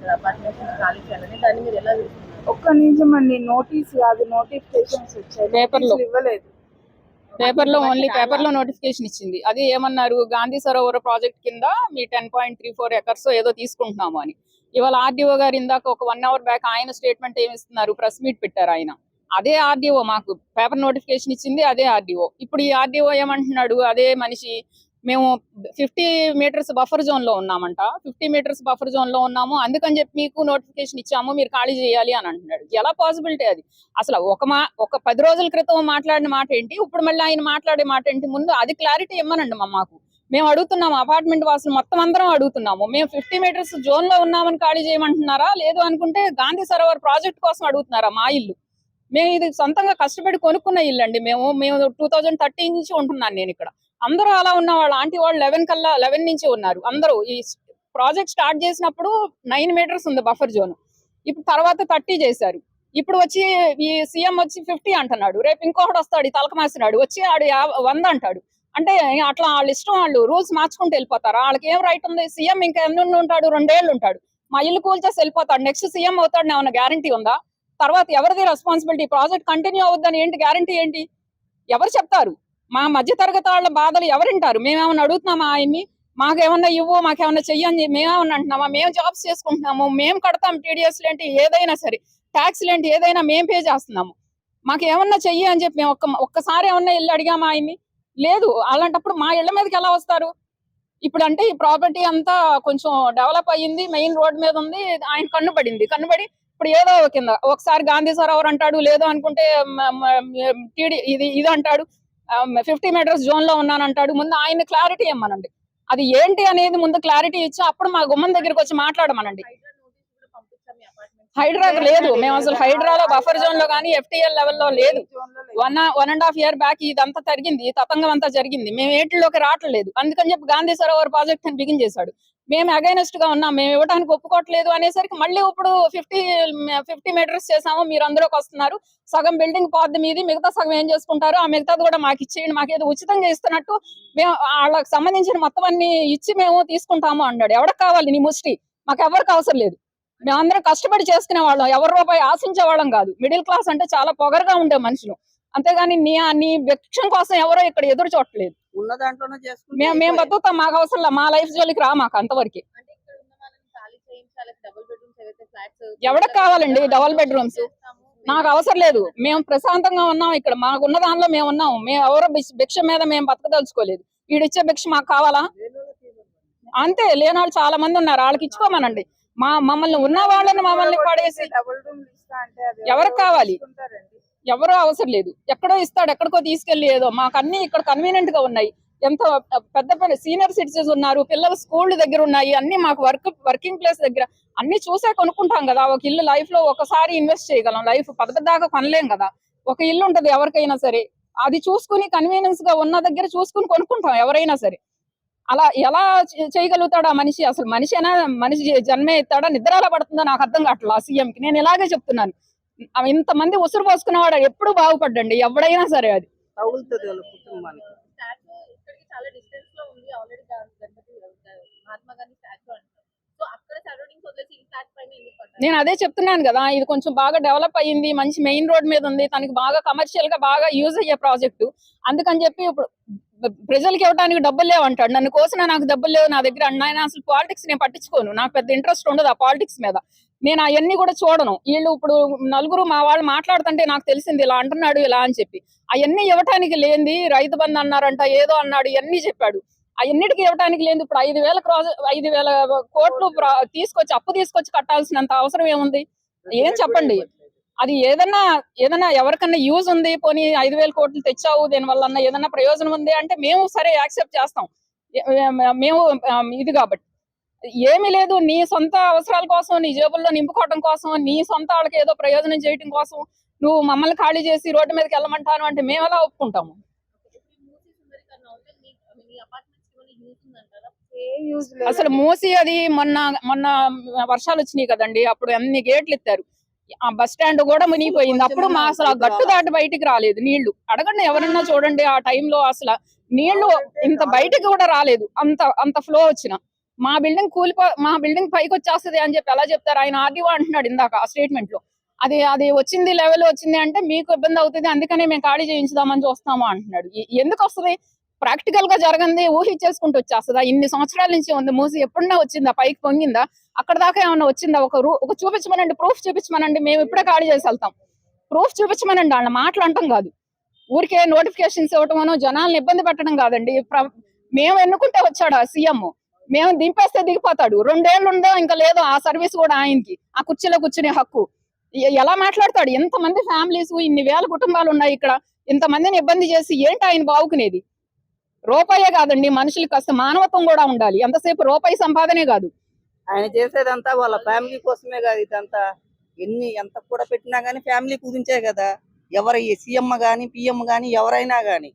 ఇక్కడ అపార్ట్మెంట్స్ ఖాళీ చేయాలని, దాన్ని మీరు ఎలా చూస్తున్నారు? ఒక్క నిమిషం అండి, నోటీస్ కాదు, నోటిఫికేషన్స్ వచ్చాయి, పేపర్లో ఇవ్వలేదు. పేపర్లో నోటిఫికేషన్ ఇచ్చింది. అది ఏమన్నారు, గాంధీ సరోవర్ ప్రాజెక్ట్ కింద మీ 10.34 ఎకర్స్ ఏదో తీసుకుంటున్నాము అని. ఇవాళ ఆర్డీఓ గారు ఇందాక ఒక 1 hour బ్యాక్ ఆయన స్టేట్మెంట్ ఏమి ఇస్తున్నారు, ప్రెస్ మీట్ పెట్టారు ఆయన. అదే ఆర్డీఓ మాకు పేపర్ నోటిఫికేషన్ ఇచ్చింది, అదే ఆర్డీఓ. ఇప్పుడు ఈ ఆర్డీఓ ఏమంటున్నాడు, అదే మనిషి మేము 50 meters బఫర్ జోన్ లో ఉన్నామంట, 50 meters బఫర్ జోన్ లో ఉన్నాము, అందుకని చెప్పి మీకు నోటిఫికేషన్ ఇచ్చాము, మీరు ఖాళీ చేయాలి అని అంటున్నాడు. ఎలా పాసిబిలిటీ అది? అసలు ఒక 10 రోజుల క్రితం మాట్లాడిన మాట ఏంటి, ఇప్పుడు మళ్ళీ ఆయన మాట్లాడే మాట ఏంటి? ముందు అది క్లారిటీ ఇవ్వనండి మాకు. మేము అడుగుతున్నాము, అపార్ట్మెంట్ వాసులు మొత్తం అందరం అడుగుతున్నాము, మేము 50 meters జోన్ లో ఉన్నామని ఖాళీ చేయమంటున్నారా, లేదు అనుకుంటే గాంధీ సరోవర్ ప్రాజెక్ట్ కోసం అడుగుతున్నారా మా ఇల్లు? మేము ఇది సొంతంగా కష్టపడి కొనుక్కున్న ఇల్లు అండి. మేము 2013 నుంచి ఉంటున్నాను నేను ఇక్కడ. అందరూ అలా ఉన్న వాళ్ళు, ఆంటీ వాళ్ళు 11 నుంచి ఉన్నారు అందరూ. ఈ ప్రాజెక్ట్ స్టార్ట్ చేసినప్పుడు 9 meters ఉంది బఫర్ జోన్, ఇప్పుడు తర్వాత 30 చేశారు. ఇప్పుడు వచ్చి ఈ సీఎం వచ్చి 50 అంటున్నాడు, రేపు ఇంకొకటి వస్తాడు ఈ తలకమాసినాడు వచ్చి ఆడు 100 అంటాడు. అంటే అట్లా వాళ్ళ ఇష్టం, వాళ్ళు రూల్స్ మార్చుకుంటూ వెళ్ళిపోతారా? వాళ్ళకి ఏం రైట్ ఉంది? సీఎం ఇంకా ఎన్ని ఉంటాడు, 2 ఏళ్ళు ఉంటాడు, మా ఇల్లు కూల్చేసి వెళ్ళిపోతాడు, నెక్స్ట్ సీఎం అవుతాడు, ఏమన్నా గ్యారంటీ ఉందా? తర్వాత ఎవరిది రెస్పాన్సిబిలిటీ? ప్రాజెక్ట్ కంటిన్యూ అవుద్దని ఏంటి గ్యారంటీ ఏంటి? ఎవరు చెప్తారు? మా మధ్య తరగతి వాళ్ళ బాధలు ఎవరింటారు? మేమేమన్నా అడుగుతున్నామా ఆయన్ని, మాకేమన్నా ఇవ్వు, మాకేమన్నా చెయ్యని మేమేమన్నా అంటున్నామా? మేము జాబ్స్ చేసుకుంటున్నాము, మేము కడతాం టీడీఎస్ ఏంటి, ఏదైనా సరే ట్యాక్స్ ఏంటి, ఏదైనా మేము పే చేస్తున్నాము, మాకేమన్నా చెయ్యి అని చెప్పి మేము ఒక్కసారి ఏమన్నా ఇల్లు అడిగామా ఆయన్ని? లేదు. అలాంటప్పుడు మా ఇళ్ల మీదకి ఎలా వస్తారు? ఇప్పుడు అంటే ఈ ప్రాపర్టీ అంతా కొంచెం డెవలప్ అయ్యింది, మెయిన్ రోడ్ మీద ఉంది, ఆయన కన్నుబడి ఇప్పుడు ఏదో కింద ఒకసారి గాంధీ సరోవర్ అంటాడు, లేదో అనుకుంటే ఇది అంటాడు, 50 meters జోన్ లో ఉన్నానంటాడు. ముందు ఆయన క్లారిటీ ఇమ్మనండి, అది ఏంటి అనేది ముందు క్లారిటీ ఇచ్చి అప్పుడు మా గుమ్మం దగ్గరికి వచ్చి మాట్లాడమనండి. హైడ్రా లేదు, మేము అసలు హైడ్రాలో బఫర్ జోన్ లో కానీ ఎఫ్టీఎల్ లెవెల్లో లేదు. 1.5 year బ్యాక్ ఇదంతా జరిగింది, తతంగం అంతా జరిగింది, మేము ఏటిలోకి రావట్లేదు. అందుకని చెప్పి గాంధీ సరోవర్ ప్రాజెక్ట్ అని బిగిన్ చేశాడు. మేము అగైనెస్ట్ గా ఉన్నాం, మేము ఇవ్వడానికి ఒప్పుకోవట్లేదు అనేసరికి మళ్ళీ ఇప్పుడు 50 meters చేసాము, మీరు అందులోకి వస్తున్నారు, సగం బిల్డింగ్ పార్ట్ మీది, మిగతా సగం ఏం చేసుకుంటారు, ఆ మిగతాది కూడా మాకు ఇచ్చేయండి, మాకేదో ఉచితంగా ఇస్తున్నట్టు మేము వాళ్ళకి సంబంధించిన మొత్తం అన్ని ఇచ్చి మేము తీసుకుంటాము అన్నాడు. ఎవరికి కావాలి నీ ముష్టి? మాకు ఎవరికి అవసరం లేదు, మేమందరం కష్టపడి చేసుకునే వాళ్ళం, ఎవరి రూపాయి ఆశించే వాళ్ళం కాదు. మిడిల్ క్లాస్ అంటే చాలా పొగరుగా ఉండే మనుషులు, అంతేగాని నీ భిక్షం కోసం ఎవరో ఇక్కడ ఎదురు చూడట్లేదు. ఉన్న దాంట్లోనే మేము బతుకుతాం, మాకు అవసరం, మా లైఫ్ జోలికి రా మాకు అంతవరకు. ఎవరికి కావాలండి డబుల్ బెడ్రూమ్స్? నాకు అవసరం లేదు, మేము ప్రశాంతంగా ఉన్నాం ఇక్కడ, మాకున్న దానిలో మేము ఉన్నాం, మేము ఎవరో భిక్ష మీద మేము బతకదలుచుకోలేదు. వీడిచ్చే భిక్ష మాకు కావాలా? అంతే, లేని వాళ్ళు చాలా మంది ఉన్నారు, వాళ్ళకి ఇచ్చుకోమనండి. మమ్మల్ని ఉన్న వాళ్ళని మమ్మల్ని పడేసి ఎవరికి కావాలి? ఎవరో అవసరం లేదు, ఎక్కడో ఇస్తాడు, ఎక్కడికో తీసుకెళ్లి ఏదో. మాకు అన్ని ఇక్కడ కన్వీనియంట్ గా ఉన్నాయి, ఎంతో పెద్ద సీనియర్ సిటిజన్స్ ఉన్నారు, పిల్లలు స్కూల్ దగ్గర ఉన్నాయి, అన్ని మాకు వర్కింగ్ ప్లేస్ దగ్గర అన్ని చూసే కొనుక్కుంటాం కదా. ఒక ఇల్లు లైఫ్ లో ఒకసారి ఇన్వెస్ట్ చేయగలం, లైఫ్ పదదాకా కొనలేం కదా. ఒక ఇల్లు ఉంటది ఎవరికైనా సరే, అది చూసుకుని కన్వీనియన్స్ గా ఉన్న దగ్గర చూసుకుని కొనుక్కుంటాం ఎవరైనా సరే. అలా ఎలా చేయగలుగుతాడు ఆ మనిషి? అసలు మనిషి జన్మే ఎత్తాడా, నిద్రలా పడుతుందో నాకు అర్థం కావట్లా. సీఎంకి నేను ఇలాగే చెప్తున్నాను, ఇంతమంది ఉసురు పోసుకున్నవాడు ఎప్పుడు బాగుపడ్డండి ఎవడైనా సరే. అది నేను అదే చెప్తున్నాను కదా, ఇది కొంచెం బాగా డెవలప్ అయ్యింది, మంచి మెయిన్ రోడ్ మీద ఉంది, తనకి బాగా కమర్షియల్ గా బాగా యూజ్ అయ్యే ప్రాజెక్టు. అందుకని చెప్పి ఇప్పుడు ప్రజలకి ఇవ్వడానికి డబ్బులు లేవు అంటాడు, నన్ను కోసినా నాకు డబ్బులు లేవు నా దగ్గర అన్నాయన. అసలు పాలిటిక్స్ నేను పట్టించుకోను, నాకు పెద్ద ఇంట్రెస్ట్ ఉండదు ఆ పాలిటిక్స్ మీద, నేను అవన్నీ కూడా చూడను. వీళ్ళు ఇప్పుడు నలుగురు మా వాళ్ళు మాట్లాడుతుంటే నాకు తెలిసింది ఇలా అంటున్నాడు ఇలా అని చెప్పి. అవన్నీ ఇవ్వటానికి లేనిది, రైతు బంధు అన్నారంట, ఏదో అన్నాడు, ఇవన్నీ చెప్పాడు. అవన్నిటికీ ఇవ్వటానికి లేదు. ఇప్పుడు 5,000 కోట్లు అప్పు తీసుకొచ్చి కట్టాల్సినంత అవసరం ఏముంది? ఏం చెప్పండి? అది ఏదన్నా ఎవరికన్నా యూజ్ ఉంది, పోనీ 5,000 కోట్లు తెచ్చావు దీనివల్ల ఏదన్నా ప్రయోజనం ఉంది అంటే మేము సరే యాక్సెప్ట్ చేస్తాం, మేము ఇది కాబట్టి. ఏమీ లేదు, నీ సొంత అవసరాల కోసం, నీ జేబుల్లో నింపుకోవడం కోసం, నీ సొంత వాళ్ళకి ఏదో ప్రయోజనం చేయడం కోసం నువ్వు మమ్మల్ని ఖాళీ చేసి రోడ్డు మీదకి వెళ్ళమంటాను అంటే మేము ఎలా ఒప్పుకుంటాము? అసలు మూసి అది మొన్న వర్షాలు వచ్చినాయి కదండి, అప్పుడు అన్ని గేట్లు ఎత్తారు, ఆ బస్ స్టాండ్ కూడా మునిగిపోయింది. అప్పుడు మా అసలు ఆ గట్టు దాటి బయటికి రాలేదు నీళ్లు. అడగండి ఎవరన్నా చూడండి, ఆ టైంలో అసలు నీళ్లు ఇంత బయటికి కూడా రాలేదు, అంత ఫ్లో వచ్చిన. మా బిల్డింగ్ పైకి వచ్చేస్తుంది అని చెప్పి ఎలా చెప్తారు? ఆయన ఆర్డీఓ అంటున్నాడు ఇందాక ఆ స్టేట్మెంట్ లో. అది వచ్చింది లెవెల్ వచ్చింది అంటే మీకు ఇబ్బంది అవుతుంది, అందుకనే మేము ఖాళీ చేయించుదామని చూస్తాము అంటున్నాడు. ఎందుకు వస్తుంది? ప్రాక్టికల్ గా జరగంది ఊహించేసుకుంటూ వచ్చేస్తుందా? ఇన్ని సంవత్సరాల నుంచి ఉంది మూసి, ఎప్పుడన్నా వచ్చిందా? పైకి పొంగిందా? అక్కడ దాకా ఏమన్నా వచ్చిందా? ఒక చూపించమనండి, ప్రూఫ్ చూపించమనండి, మేము ఇప్పుడే ఖాళీ చేసి వెళ్తాం. ప్రూఫ్ చూపించమనండి, వాళ్ళ మాటలు అంటాం కాదు. ఊరికే నోటిఫికేషన్స్ ఇవ్వటమనో జనాలను ఇబ్బంది పెట్టడం కాదండి. మేము ఎన్నుకుంటే వచ్చాడు ఆ సీఎం, మేము దింపేస్తే దిగిపోతాడు. 2 ఏళ్ళు ఉందో ఇంకా లేదు ఆ సర్వీస్ కూడా ఆయనకి, ఆ కుర్చీలో కూర్చునే హక్కు. ఎలా మాట్లాడతాడు? ఎంతమంది ఫ్యామిలీస్, ఇన్ని వేల కుటుంబాలు ఉన్నాయి ఇక్కడ, ఇంతమందిని ఇబ్బంది చేసి ఏంటి ఆయన బావుకునేది? రూపాయే కాదండి, మనుషులకి కాస్త మానవత్వం కూడా ఉండాలి. ఎంతసేపు రూపాయి సంపాదనే కాదు. ఆయన చేసేదంతా వాళ్ళ ఫ్యామిలీ కోసమే కదా. ఇదంతా ఎంత కూడా పెట్టినా గానీ ఫ్యామిలీ గురించే కదా. ఎవరు సీఎం గానీ పిఎం గానీ ఎవరైనా గానీ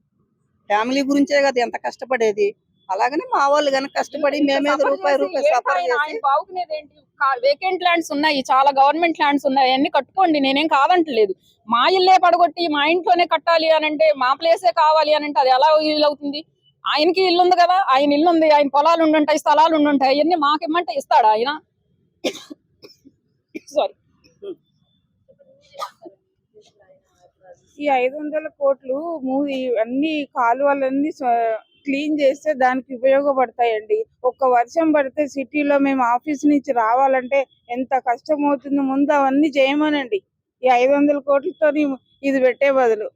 ఫ్యామిలీ గురించే కదా ఎంత కష్టపడేది. అలాగనే మా వాళ్ళు కనుక కష్టపడి మేమేదో రూపాయి సఫర్ చేసి బాగునేది ఏంటి? వేకెంట్ ల్యాండ్స్ ఉన్నాయి, చాలా గవర్నమెంట్ ల్యాండ్స్ ఉన్నాయి, అన్ని కట్టుకోండి, నేనేం కాదంటలేదు. మా ఇల్లే పడగొట్టి మా ఇంట్లోనే కట్టాలి అని అంటే, మా ప్లేసే కావాలి అని అంటే అది ఎలా వీలవుతుంది? ఆయనకి ఇల్లు ఉంది కదా, ఆయన ఇల్లు ఉంది, ఆయన పొలాలు ఉండుంటాయి, స్థలాలు ఉండుంటాయి, అవన్నీ మాకేమంటే ఇస్తాడా ఆయన? సారీ. ఈ 500 కోట్లు అన్ని కాలువలన్నీ క్లీన్ చేస్తే దానికి ఉపయోగపడతాయండి. ఒక్క వర్షం పడితే సిటీలో మేము ఆఫీస్ నుంచి రావాలంటే ఎంత కష్టం అవుతుంది. ముందు అవన్నీ చేయమనండి. ఈ 500 కోట్లతో ఇది పెట్టే బదులు.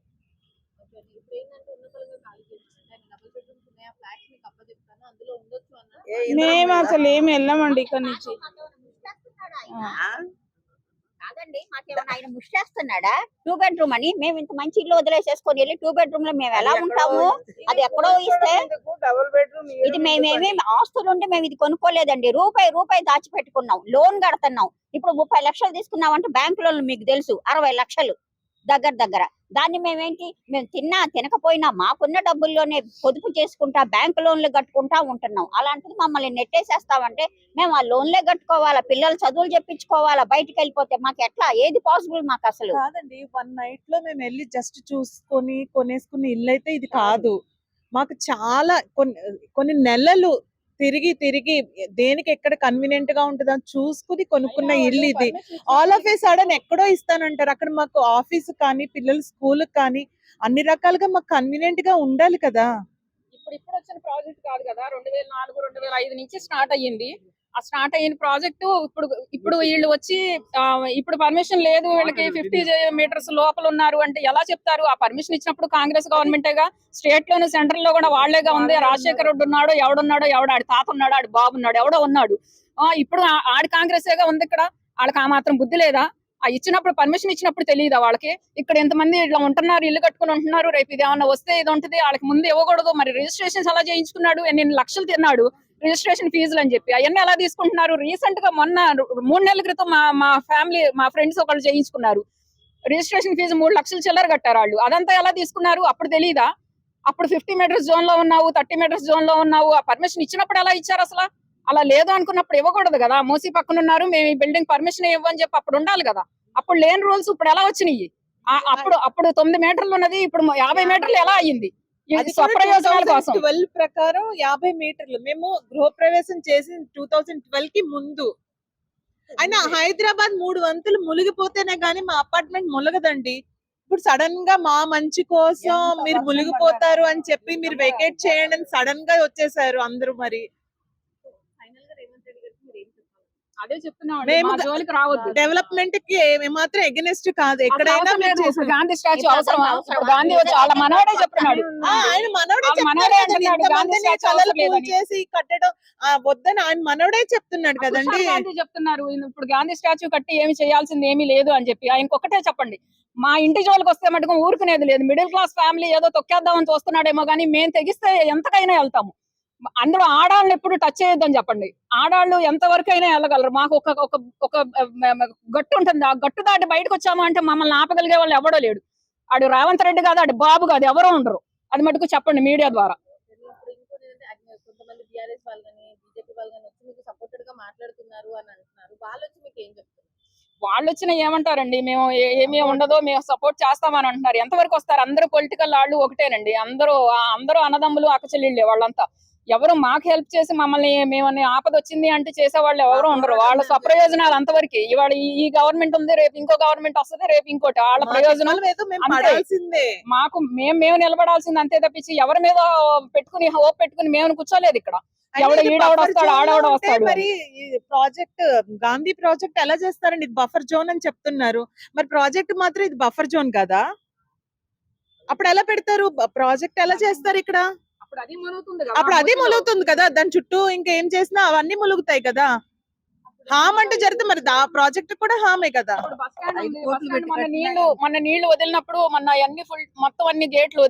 మేము అసలు ఏమి వెళ్ళమండి ఇక్కడ నుంచి. కాదండి, మాకేమన్నా ఆయన ముష్టేస్తున్నాడా? 2 బెడ్రూమ్ అని మేము ఇంత మంచి ఇల్లు వదిలేసేసుకొని వెళ్ళి 2 బెడ్రూమ్ లో మేము ఎలా ఉంటాము? అది ఎక్కడో ఇస్తే డబుల్ బెడ్రూమ్ ఇది మేమేమి ఆస్తులు ఉంటే మేము ఇది కొనుక్కోలేదండి. రూపాయి దాచిపెట్టుకున్నాం, లోన్ కడుతున్నాం. ఇప్పుడు 30 లక్షలు తీసుకున్నామంటే బ్యాంకు లోన్లు మీకు తెలుసు 60 లక్షలు దగ్గర. దాన్ని మేము తినకపోయినా మాకున్న డబ్బుల్లోనే పొదుపు చేసుకుంటా బ్యాంకు లోన్లు కట్టుకుంటా ఉంటున్నాం. అలాంటిది మమ్మల్ని నెట్టేసేస్తామంటే మేము ఆ లోన్లే కట్టుకోవాలా? పిల్లలు చదువులు చెప్పించుకోవాలా? బయటికి వెళ్ళిపోతే మాకు ఎట్లా? ఏది పాసిబుల్ మాకు అసలు? కాదండి, 1 నైట్ లో మేము వెళ్ళి జస్ట్ చూసుకొని కొనేసుకున్న ఇల్లు అయితే ఇది కాదు. మాకు చాలా కొన్ని నెలలు తిరిగి దేనికి ఎక్కడ కన్వీనియంట్ గా ఉంటుందని చూసుకుని కొనుక్కున్న ఇల్లు ఇది. ఆల్ ఆఫ్ ఏ సడన్ ఎక్కడో ఇస్తానంటారు. అక్కడ మాకు ఆఫీస్ కానీ పిల్లల స్కూల్ కానీ అన్ని రకాలుగా మాకు కన్వీనియంట్ గా ఉండాలి కదా. ఇప్పుడు వచ్చిన ప్రాజెక్ట్ కాదు కదా, 2004, 2005 నుంచి స్టార్ట్ అయ్యింది. ఆ స్టార్ట్ అయిన ప్రాజెక్టు ఇప్పుడు వీళ్ళు వచ్చి ఇప్పుడు పర్మిషన్ లేదు వీళ్ళకి, 50 మీటర్స్ లోపల ఉన్నారు అంటే ఎలా చెప్తారు? ఆ పర్మిషన్ ఇచ్చినప్పుడు కాంగ్రెస్ గవర్నమెంటేగా, స్టేట్ లోను సెంట్రల్ లో కూడా వాళ్లేగా ఉంది. రాజశేఖర రెడ్డి ఉన్నాడు, ఆడి తాత ఉన్నాడు, ఆడి బాబు ఉన్నాడు, ఎవడో ఉన్నాడు. ఇప్పుడు ఆడి కాంగ్రెసేగా ఉంది ఇక్కడ. వాళ్ళకి ఆ మాత్రం బుద్ధి లేదా? ఇచ్చినప్పుడు పర్మిషన్ ఇచ్చినప్పుడు తెలియదా వాళ్ళకి? ఇక్కడ ఎంతమంది ఇట్లా ఉంటున్నారు, ఇల్లు కట్టుకుని ఉంటున్నారు, రేపు ఇది ఏమన్నా వస్తే ఇది ఉంటుంది, వాళ్ళకి ముందు ఇవ్వకూడదు. మరి రిజిస్ట్రేషన్స్ ఎలా చేయించుకున్నాడు? ఎన్ని లక్షలు తిన్నాడు రిజిస్ట్రేషన్ ఫీజులు అని చెప్పి. అవన్నీ ఎలా తీసుకుంటున్నారు? రీసెంట్ గా మొన్న 3 నెలల క్రితం మా ఫ్రెండ్స్ ఒకళ్ళు చేయించుకున్నారు. రిజిస్ట్రేషన్ ఫీజు 3 లక్షలు చిల్లర కట్టారు వాళ్ళు. అదంతా ఎలా తీసుకున్నారు? అప్పుడు తెలీదా? అప్పుడు 50 మీటర్స్ జోన్ లో ఉన్నావు, 30 మీటర్స్ జోన్ లో ఉన్నావు. ఆ పర్మిషన్ ఇచ్చినప్పుడు ఎలా ఇచ్చారు అసలు? అలా లేదు అనుకున్నప్పుడు ఇవ్వకూడదు కదా. మూసి పక్కన ఉన్నారు, మేము ఈ బిల్డింగ్ పర్మిషన్ ఇవ్వని చెప్పి అప్పుడు ఉండాలి కదా. అప్పుడు లేని రూల్స్ ఇప్పుడు ఎలా వచ్చినాయి? అప్పుడు 9 మీటర్లు ఉన్నది ఇప్పుడు 50 మీటర్లు ఎలా అయ్యింది? స్వప్రయోజనాల కోసం 2012 ప్రకారం 50 మీటర్లు. మేము గృహప్రవేశం చేసిన 2012 కి ముందు. అయినా హైదరాబాద్ 3 వంతులు మునిగిపోతేనే గానీ మా అపార్ట్మెంట్ ములగదండి. ఇప్పుడు సడన్ గా మా మంచి కోసం మీరు మునిగిపోతారు అని చెప్పి మీరు వెకేట్ చేయండి అని సడన్ గా వచ్చేసారు అందరూ. మరి అదే చెప్తున్నాం, రావద్దు. డెవలప్మెంట్ కి మాత్రం ఎగనెస్ట్ కాదు. ఎక్కడైనా గాంధీ స్టాచ్యూ అవసరమా? గాంధీ వచ్చి వాళ్ళ మనవడే చెప్తున్నాడు. ఆయన మనవడే చేసి కట్టడం వద్దని ఆయన మనవడే చెప్తున్నాడు కదండి. గాంధీ చెప్తున్నారు ఇప్పుడు గాంధీ స్టాచ్యూ కట్టి ఏమి చేయాల్సింది ఏమీ లేదు అని చెప్పి. ఆయనకు ఒకటే చెప్పండి, మా ఇంటి జోలికి వస్తే మటుకు ఊరుకునేది లేదు. మిడిల్ క్లాస్ ఫ్యామిలీ ఏదో తొక్కేద్దామని చూస్తున్నాడేమో కానీ మేము తెగిస్తే ఎంతకైనా వెళ్తాము. అందులో ఆడాళ్ళని ఎప్పుడు టచ్ చేయొద్దని చెప్పండి. ఆడాళ్ళు ఎంతవరకు అయినా వెళ్ళగలరు. మాకు ఒక గట్టు ఉంటుంది, ఆ గట్టు దాటి బయటకు వచ్చాము అంటే మమ్మల్ని ఆపగలిగే వాళ్ళు ఎవడో లేడు. ఆడు రేవంత్ రెడ్డి కాదు, ఆడు బాబు కాదు, ఎవరో ఉండరు. అది మటుకు చెప్పండి మీడియా ద్వారా. కొంతమంది బీఆర్ఎస్ వాళ్ళు కానీ బీజేపీ వాళ్ళు కానీ వచ్చి మీకు సపోర్టెడ్ గా మాట్లాడుతున్నారు అని అంటున్నారు. వాళ్ళు వచ్చి మీకు ఏం చెప్తున్నారు? వాళ్ళు వచ్చిన ఏమంటారండి, మేము ఏమీ ఉండదో మేము సపోర్ట్ చేస్తామని అంటున్నారు. ఎంతవరకు వస్తారు? అందరూ పొలిటికల్ వాళ్ళు ఒకటేనండి. అందరూ అన్నదమ్ములు అక్క చెల్లెళ్ళే వాళ్ళంతా. ఎవరు మాకు హెల్ప్ చేసి మమ్మల్ని మేమని ఆపద వచ్చింది అంటే చేసేవాళ్ళు ఎవరు ఉండరు. వాళ్ళ స్వప్రయోజనాలు అంతవరకు. ఇవాళ ఈ గవర్నమెంట్ ఉంది, రేపు ఇంకో గవర్నమెంట్ వస్తుంది, రేపు ఇంకోటి. వాళ్ళ ప్రయోజనం పడాల్సిందే. మాకు మేము నిలబడాల్సింది అంతే తప్పించి ఎవరి మీద పెట్టుకుని హోప్ పెట్టుకుని మేము కూర్చోలేదు ఇక్కడ. ఎవడ ఈడవడ వస్తాడు, ఆడవడ వస్తాడు. మరి ప్రాజెక్ట్ గాంధీ ప్రాజెక్ట్ ఎలా చేస్తారండి? ఇది బఫర్ జోన్ అని చెప్తున్నారు, మరి ప్రాజెక్ట్ మాత్రం ఇది బఫర్ జోన్ కదా, అప్పుడు ఎలా పెడతారు? ప్రాజెక్ట్ ఎలా చేస్తారు ఇక్కడ? అప్పుడు అది మునుగుతుంది అప్పుడు అది ములుగుతుంది కదా, దాని చుట్టూ ఇంకేం చేసినా అవన్నీ ములుగుతాయి కదా. హామ్ అంటే జరిగితే మరి ప్రాజెక్ట్ కూడా హామే కదా. మన నీళ్లు వదిలినప్పుడు మన అన్ని ఫుల్ మొత్తం అన్ని గేట్లు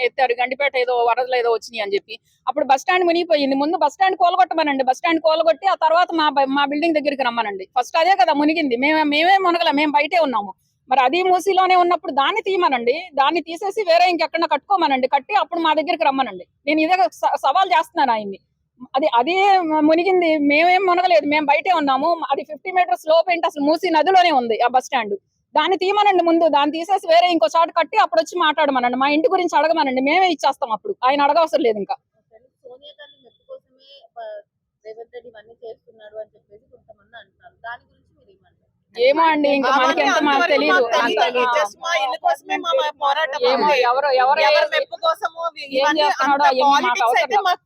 ఎత్తారు. గండిపేట ఏదో వరదలు ఏదో వచ్చినాయి అని చెప్పి అప్పుడు బస్ స్టాండ్ మునిగిపోయింది. ముందు బస్ స్టాండ్ కోలగొట్టమనండి, బస్ స్టాండ్ కోలగొట్టి ఆ తర్వాత మా బిల్డింగ్ దగ్గరికి రమ్మనండి. ఫస్ట్ అదే కదా మునిగింది. మేమే మునగల, మేము బయటే ఉన్నాము. మరి అది మూసీలోనే ఉన్నప్పుడు దాన్ని తీయమనండి, దాన్ని తీసేసి వేరే ఇంకెక్కడ కట్టుకోమనండి, కట్టి అప్పుడు మా దగ్గరికి రమ్మనండి. నేను ఇదే సవాల్ చేస్తున్నాను ఆయన్ని. అదే మునిగింది, మేమేం మునగలేదు, మేము బయటే ఉన్నాము. అది 50 మీటర్స్ లోపు ఏంటి అసలు మూసీ నదిలోనే ఉంది ఆ బస్ స్టాండ్. దాన్ని తీయమనండి ముందు, దాన్ని తీసేసి వేరే ఇంకో చోట కట్టి అప్పుడు వచ్చి మాట్లాడమనండి. మా ఇంటి గురించి అడగమనండి, మేమే ఇచ్చేస్తాం. అప్పుడు ఆయన అడగవసరం లేదు. ఇంకా సోనియా గాంధీ మెప్పు కోసమే రేవంత్ రెడ్డి ఇవన్నీ చేస్తున్నాడు అని చెప్పేసి కొంతమంది అంటున్నారు. దాని గురించి మీరు ఏమంటారు? ఏమో అండి, ఇంకా మనకెంత మాకు తెలియదు.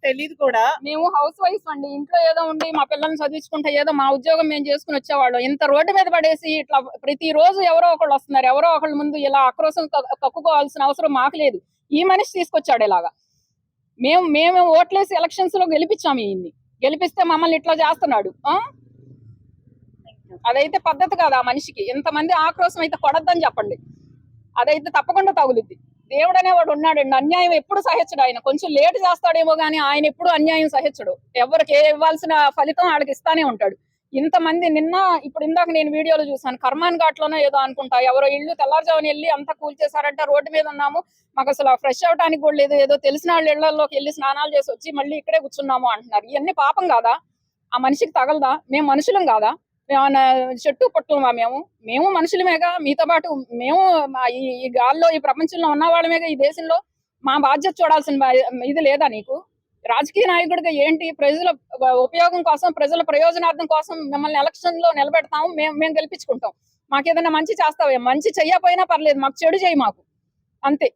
తెలియదు కూడా. మేము హౌస్ వైఫ్ అండి, ఇంట్లో ఏదో ఉండి మా పిల్లల్ని చదివించుకుంటే ఏదో మా ఉద్యోగం మేము చేసుకుని వచ్చేవాళ్ళం. ఇంత రోడ్డు మీద పడేసి ఇట్లా ప్రతి రోజు ఎవరో ఒకళ్ళు వస్తున్నారు, ఎవరో ఒకళ్ళ ముందు ఇలా ఆక్రోశం కక్కుకోవాల్సిన అవసరం మాకు లేదు. ఈ మనిషి తీసుకొచ్చాడు ఇలాగా. మేము ఓట్లేసి ఎలక్షన్స్ లో గెలిపించాము. ఈయన్ని గెలిపిస్తే మమ్మల్ని ఇట్లా చేస్తున్నాడు. అదైతే పద్ధతి కాదు. ఆ మనిషికి ఇంతమంది ఆక్రోశం అయితే కొడద్దని చెప్పండి, అదైతే తప్పకుండా తగులుద్ది. దేవుడు అనేవాడు ఉన్నాడండి, అన్యాయం ఎప్పుడు సహించడు. ఆయన కొంచెం లేట్ చేస్తాడేమో కానీ ఆయన ఎప్పుడు అన్యాయం సహించడు. ఎవరికి ఇవ్వాల్సిన ఫలితం వాళ్ళకి ఇస్తానే ఉంటాడు. ఇంతమంది ఇప్పుడు ఇందాక నేను వీడియోలో చూసాను, కర్మాన్ ఘాట్ లోనే ఏదో అనుకుంటా, ఎవరో ఇల్లు తెల్లారుజామున వెళ్ళి అంతా కూల్చేశారంటే, రోడ్డు మీద ఉన్నాము, మాకు అసలు ఫ్రెష్ అవడానికి కూడా లేదు, ఏదో తెలిసిన వాళ్ళ ఇళ్లలోకి వెళ్ళి స్నానాలు చేసి వచ్చి మళ్ళీ ఇక్కడే కూర్చున్నాము అంటున్నారు. ఇవన్నీ పాపం కాదా? ఆ మనిషికి తగలదా? మేము మనుషులం కాదా? ఏమన్నా చెట్టు పట్టుమా? మేము మనుషులమేగా, మీతో పాటు మేము ఈ గాల్లో ఈ ప్రపంచంలో ఉన్న వాళ్ళమేగా. ఈ దేశంలో మా బాధ్యత చూడాల్సిన ఇది లేదా నీకు? రాజకీయ నాయకుడిగా ఏంటి? ప్రజల ఉపయోగం కోసం, ప్రజల ప్రయోజనార్థం కోసం మిమ్మల్ని ఎలక్షన్ లో నిలబెడతాము, మేము గెలిపించుకుంటాం. మాకేదైనా మంచి చేస్తావే, మంచి చెయ్యకపోయినా పర్లేదు, మాకు చెడు చేయి మాకు, అంతే.